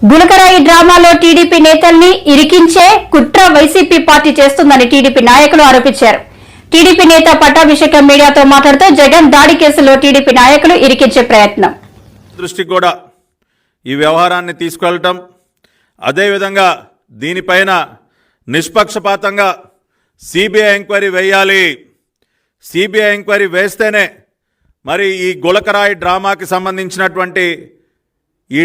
గులకరాయి డ్రామాలో టీడీపీ నేతల్ని ఇరికించే కుట్ర YCP party చేస్తుందని టీడీపీ నాయకులు ఆరోపించారు. టీడీపీ నేత పట్టాభిషేకం మీడియాతో మాట్లాడుతూ జగన్ దాడి కేసులో టీడీపీ నాయకులు ఇరికించే ప్రయత్నం దృష్టికి కూడా ఈ వ్యవహారాన్ని తీసుకెళ్లటం, అదేవిధంగా దీనిపైన నిష్పక్షపాతంగా సిబిఐ ఎంక్వైరీ వేయాలి. సిబిఐ ఎంక్వైరీ వేస్తేనే మరి ఈ గులకరాయి డ్రామాకి సంబంధించినటువంటి ఈ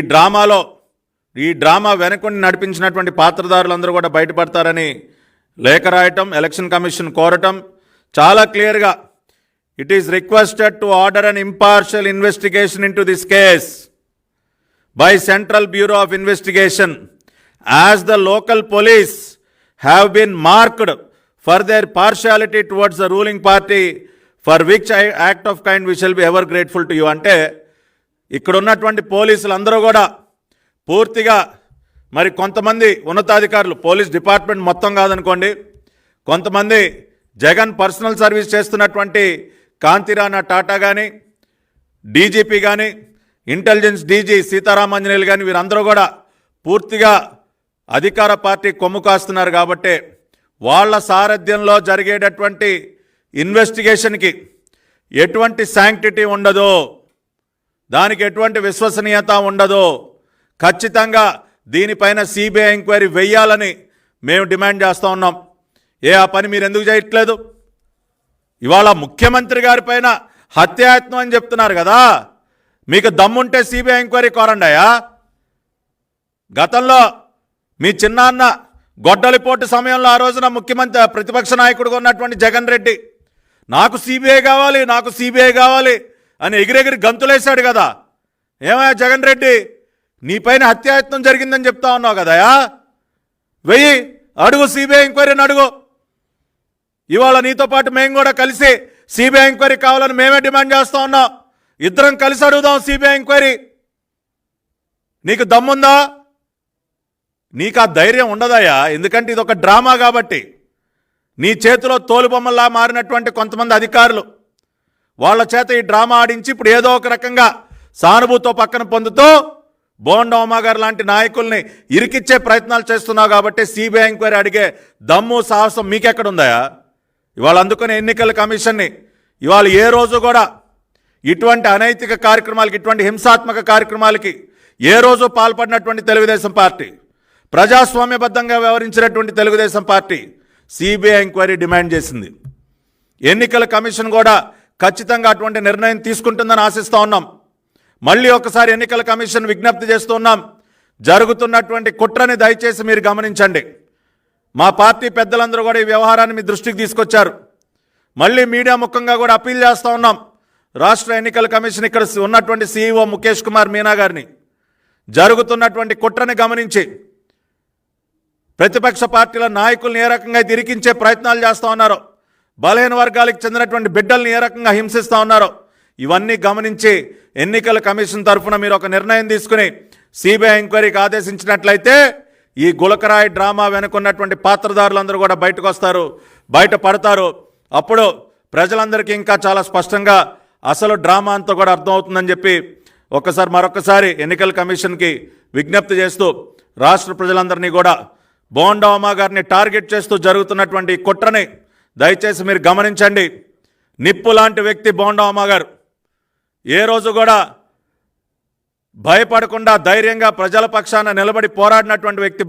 డ్రామా వెనకుండి నడిపించినటువంటి పాత్రదారులందరూ కూడా బయటపడతారని లేఖ రాయటం, ఎలక్షన్ కమిషన్ కోరటం చాలా క్లియర్గా it is requested to order an impartial investigation into this case by Central Bureau of Investigation, as the local police have been marked for their partiality towards the ruling party, for which act of kind we shall be ever grateful to you. అంటే ఇక్కడ ఉన్నటువంటి పోలీసులు అందరూ కూడా పూర్తిగా మరి కొంతమంది ఉన్నతాధికారులు, పోలీస్ డిపార్ట్మెంట్ మొత్తం కాదనుకోండి, కొంతమంది జగన్ పర్సనల్ సర్వీస్ చేస్తున్నటువంటి కాంతిరాణా టాటా కానీ, డీజీపీ కానీ, ఇంటెలిజెన్స్ డీజీ సీతారామాంజనేయులు కానీ వీరందరూ కూడా పూర్తిగా అధికార పార్టీ కొమ్ము కాస్తున్నారు. కాబట్టి వాళ్ళ సారథ్యంలో జరిగేటటువంటి ఇన్వెస్టిగేషన్కి ఎటువంటి శాంక్టిటీ ఉండదు, దానికి ఎటువంటి విశ్వసనీయత ఉండదు. ఖచ్చితంగా దీనిపైన సిబిఐ ఎంక్వైరీ వెయ్యాలని మేము డిమాండ్ చేస్తూ ఉన్నాం. ఆ పని మీరు ఎందుకు చేయట్లేదు? ఇవాళ ముఖ్యమంత్రి గారి పైన హత్యాయత్నం అని చెప్తున్నారు కదా, మీకు దమ్ముంటే సిబిఐ ఎంక్వైరీ కోరండాయా? గతంలో మీ చిన్నాన్న గొడ్డలిపోటు సమయంలో ఆ రోజున ముఖ్యమంత్రి ప్రతిపక్ష నాయకుడిగా ఉన్నటువంటి జగన్ రెడ్డి నాకు సిబిఐ కావాలి, నాకు సిబిఐ కావాలి అని ఎగిరెగిరి గంతులేశాడు కదా. ఏమయ్యా జగన్ రెడ్డి, నీపైన హత్యాయత్నం జరిగిందని చెప్తా ఉన్నావు కదయా, వెయ్యి అడుగు సిబిఐ ఎంక్వైరీని అడుగు. ఇవాళ నీతో పాటు మేము కూడా కలిసి సిబిఐ ఎంక్వైరీ కావాలని మేమే డిమాండ్ చేస్తూ ఉన్నాం. ఇద్దరం కలిసి అడుగుదాం సిబిఐ ఎంక్వైరీ. నీకు దమ్ముందా? నీకు ఆ ధైర్యం ఉండదయ్యా, ఎందుకంటే ఇది ఒక డ్రామా కాబట్టి. నీ చేతిలో తోలుబొమ్మల్లా మారినటువంటి కొంతమంది అధికారులు వాళ్ళ చేత ఈ డ్రామా ఆడించి ఇప్పుడు ఏదో ఒక రకంగా సానుభూతితో పక్కన పొందుతూ బోండా ఉమా గారు లాంటి నాయకుల్ని ఇరికిచ్చే ప్రయత్నాలు చేస్తున్నావు. కాబట్టి సిబిఐ ఎంక్వైరీ అడిగే దమ్ము సాహసం మీకెక్కడుందయా? ఇవాళ అందుకని ఎన్నికల కమిషన్ని ఇవాళ ఏ రోజు కూడా ఇటువంటి అనైతిక కార్యక్రమాలకి, ఇటువంటి హింసాత్మక కార్యక్రమాలకి ఏ రోజు పాల్పడినటువంటి తెలుగుదేశం పార్టీ, ప్రజాస్వామ్యబద్ధంగా వ్యవహరించినటువంటి Telugu Desam party CBI enquiry demand చేసింది. ఎన్నికల కమిషన్ కూడా ఖచ్చితంగా అటువంటి నిర్ణయం తీసుకుంటుందని ఆశిస్తూ ఉన్నాం. మళ్ళీ ఒకసారి ఎన్నికల కమిషన్ విజ్ఞప్తి చేస్తున్నాం, జరుగుతున్నటువంటి కుట్రని దయచేసి మీరు గమనించండి. మా పార్టీ పెద్దలందరూ కూడా ఈ వ్యవహారాన్ని మీ దృష్టికి తీసుకొచ్చారు. మళ్ళీ మీడియా ముఖంగా కూడా అప్పీల్ చేస్తూ ఉన్నాం రాష్ట్ర ఎన్నికల కమిషన్, ఇక్కడ ఉన్నటువంటి సిఇఓ ముఖేష్ కుమార్ మీనా గారిని, జరుగుతున్నటువంటి కుట్రని గమనించి ప్రతిపక్ష పార్టీల నాయకుల్ని ఏ రకంగా ఇరికించే ప్రయత్నాలు చేస్తూ ఉన్నారో, బలహీన వర్గాలకు చెందినటువంటి బిడ్డల్ని ఏ రకంగా హింసిస్తూ ఉన్నారో ఇవన్నీ గమనించి ఎన్నికల కమిషన్ తరఫున మీరు ఒక నిర్ణయం తీసుకుని సిబిఐ ఎంక్వైరీకి ఆదేశించినట్లయితే ఈ గులకరాయి డ్రామా వెనుకున్నటువంటి పాత్రదారులందరూ కూడా బయటకు వస్తారు, బయటపడతారు. అప్పుడు ప్రజలందరికీ ఇంకా చాలా స్పష్టంగా అసలు డ్రామా అంతా కూడా అర్థమవుతుందని చెప్పి మరొకసారి ఎన్నికల కమిషన్కి విజ్ఞప్తి చేస్తూ రాష్ట్ర ప్రజలందరినీ కూడా బోండా ఉమా గారిని టార్గెట్ చేస్తూ జరుగుతున్నటువంటి కుట్రని దయచేసి మీరు గమనించండి. నిప్పు లాంటి వ్యక్తి బోండా ఉమా గారు ఏ రోజు కూడా భయపడకుండా ధైర్యంగా ప్రజల పక్షాన నిలబడి పోరాడినటువంటి వ్యక్తి.